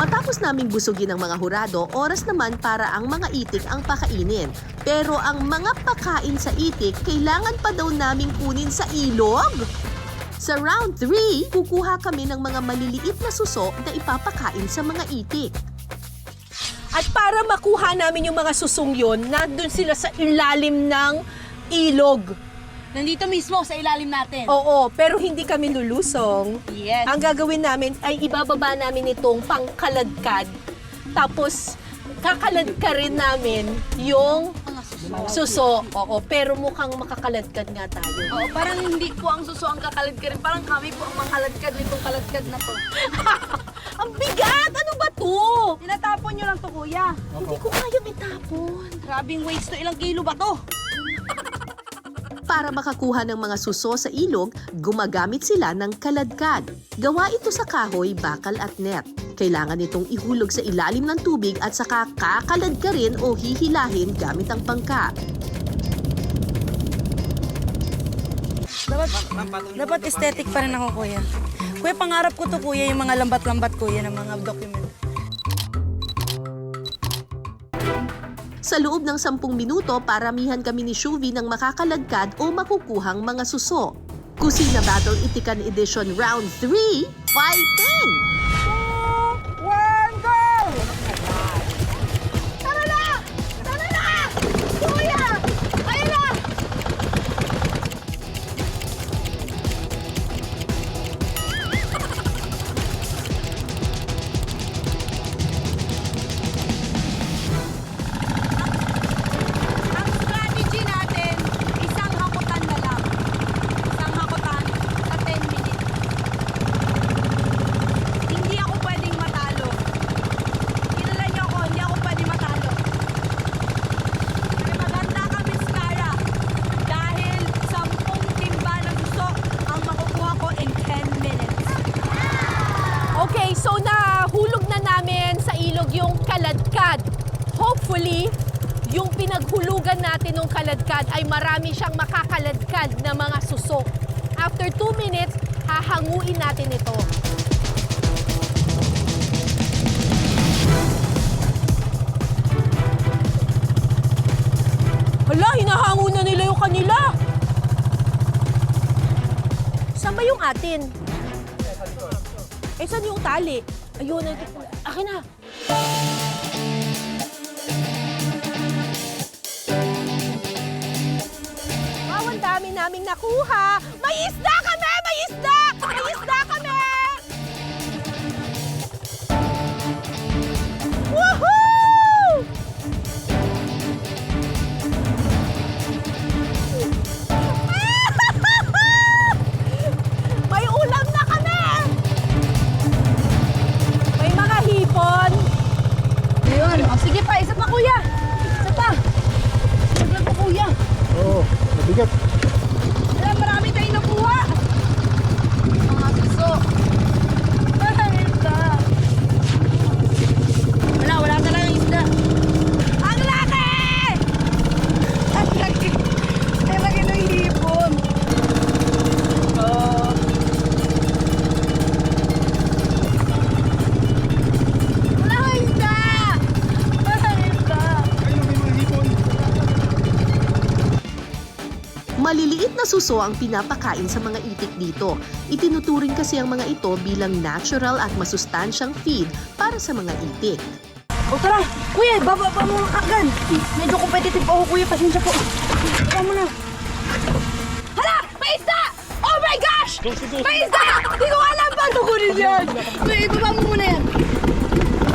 Matapos naming busugin ang mga hurado, oras naman para ang mga itik ang pakainin. Pero ang mga pakain sa itik, kailangan pa daw naming kunin sa ilog. Sa round 3, kukuha kami ng mga maliliit na suso na ipapakain sa mga itik. At para makuha namin yung mga susong yun, nandun sila sa ilalim ng ilog. Nandito mismo sa ilalim natin. Oo, pero hindi kami lulusong. Yes. Ang gagawin namin ay ibababa namin itong pangkaladkad. Tapos, kakaladkarin namin yung suso. Oo, pero mukhang makakaladkad nga tayo. Oo, parang hindi po ang suso ang kakaladkad. Parang kami po ang mangkaladkad nitong kaladkad na to. Ang bigat! Ano ba to? Tinatapon nyo lang to, kuya. Hindi ko kayang itapon. Grabing weights to. Ilang kilo ba to? Para makakuha ng mga suso sa ilog, gumagamit sila ng kaladkad. Gawa ito sa kahoy, bakal at net. Kailangan itong ihulog sa ilalim ng tubig at saka kakaladkarin o hihilahin gamit ang bangka. Dapat aesthetic pa rin ako, kuya. Kuya, pangarap ko to, kuya, yung mga lambat-lambat, kuya, ng mga document. Sa loob ng 10 minuto, paramihan kami ni Shuvi ng makakaladkad o makukuhang mga suso. Kusina Battle Itikan Edition Round 3, Fighting! 2, 1, go! Tara na! Tara na! Kuya! Ayun na! Ang strategy natin, isang hakutan na lang. Isang hakutan sa 10 minutes. Hindi ako pwedeng matalo. Kilala niyo ako, hindi ako pwedeng matalo. Pero maganda ka, Miss Cara. Dahil 10 timba ng gusto ang makukuha ko in 10 minutes. Okay, so nahulog na namin sa ilog yung kaladkad. Hopefully, yung pinaghulugan natin ng kaladkad ay marami siyang makakaladkad na mga suso. After 2 minutes, hahanguin natin ito. Hala, hinahango na nila yung kanila. Saan ba yung atin? Eh, saan yung tali? Ayun, akin na. Wow, ang dami naming nakuha. May isda kami! May isda! May isda kami! Woohoo! May ulam na kami! May mga hipon. Ayun. O, sige pa, isa pa, kuya. Isa pa. Sige pa, kuya. Oo, mabigat. Alam, marami tayong nakuha. Mga suso. Marami ka. Wala talagang isda. Ang laki! Ang laki. Ang laki ng hipon. Oh. Wala kang isda! Marami ka. Ayun, may mga hipon. Maliliit na suso ang pinapakain sa mga itik dito. Itinuturing kasi ang mga ito bilang natural at masustansyang feed para sa mga itik. O tara, kuya, bababa mo ng agad. Medyo competitive ako, kuya. Pasensya po. Tara mo na. Hala! May isda! Oh my gosh! May isda! Hindi ko alam paano kunin yan. Kuya, ibaba mo muna yan.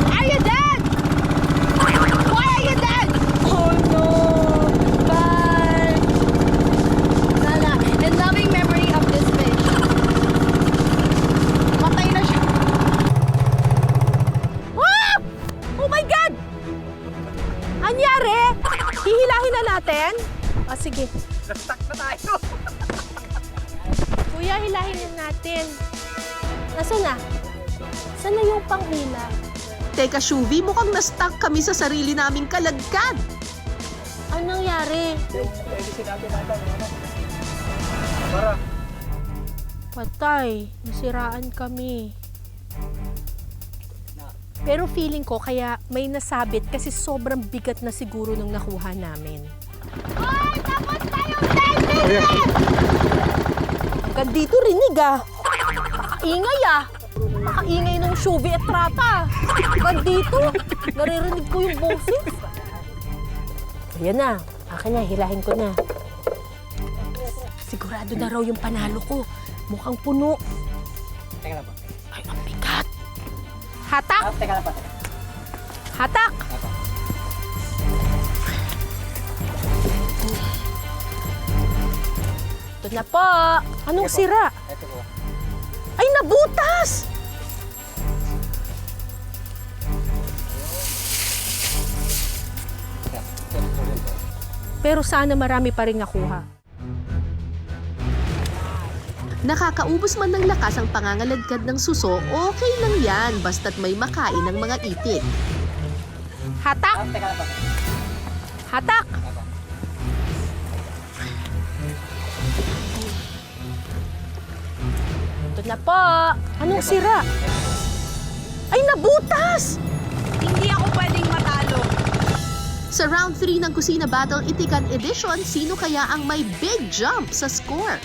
Are you dead? Why are you dead? Oh no! Bye! Lala, in loving memory of this fish. Matay na siya. Ah! Oh my God! Anyari? Hihilahin na natin? Ah, sige. Na-stuck na tayo. Kuya, hilahin na natin. Nasaan na? Saan na yung panghila? Teka, Shuvi, mukhang na-stuck kami sa sarili naming kaladkad. Anong nangyari? Pwede sinabi natin, ano? Para. Patay. Nasiraan kami. Pero feeling ko kaya may nasabit kasi sobrang bigat na siguro nung nakuha namin. Hanggang dito rinig ah. Ingay ah. Makaingay ng Shubi at Trata. Hanggang dito, naririnig ko yung boses. Ayan na. Akin na, hilahin ko na. Sigurado na raw yung panalo ko. Mukhang puno. Teka lang po. Ay, ang bigat. Hatak! Teka lang po. Hatak! Ito na po. Anong sira? Ito po. Ay, nabutas! Pero sana marami pa rin nakuha. Nakakaubos man ng lakas ang pangangaladkad ng suso, okay lang yan basta't may makain ng mga itik. Hatak! Teka lang po. Hatak! Ito na po. Anong sira? Ay, nabutas! Hindi ako pwedeng matalo. Sa round 3 ng Kusina Battle Itikan Edition, sino kaya ang may big jump sa score?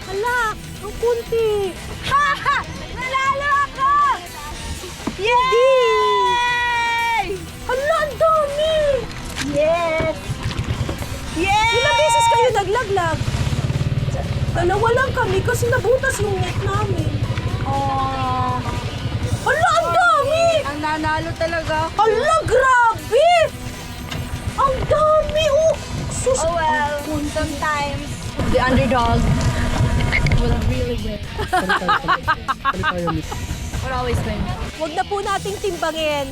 Hala, ang kunti. Ha! Nanalo ako! Yay! Hala, ang dami! Yes! Yes! Ilang beses kayo naglaglag? Dalawa lang kami kasi nabutas yung net namin. Oh, Hala, ang dami! ang nanalo talaga. Hala, grabe! Ang dami! Oh, sus! Oh well, sometimes the underdog will really win. Will always win. Huwag na po nating timbangin.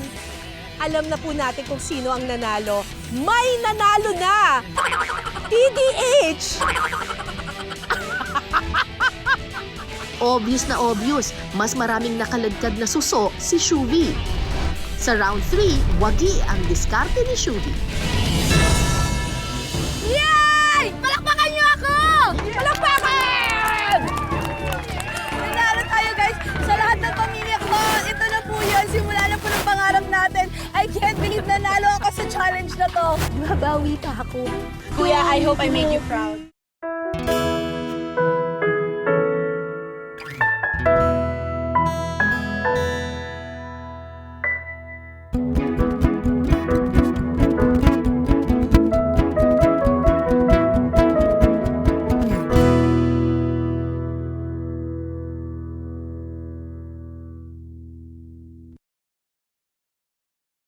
Alam na po natin kung sino ang nanalo. May nanalo na! TDH! Obvious na obvious, mas maraming nakaladkad na suso si Shuvi. Sa round 3, wagi ang diskarte ni Shuvi. Yay! Palakpakan niyo ako! Palakpakan! Nanalo tayo guys sa lahat ng pamilya ko. Ito na po yun. Simula na po ng pangarap natin. I can't believe nanalo ako sa challenge na to. Mabawi pa ako. Kuya, I hope I made you proud.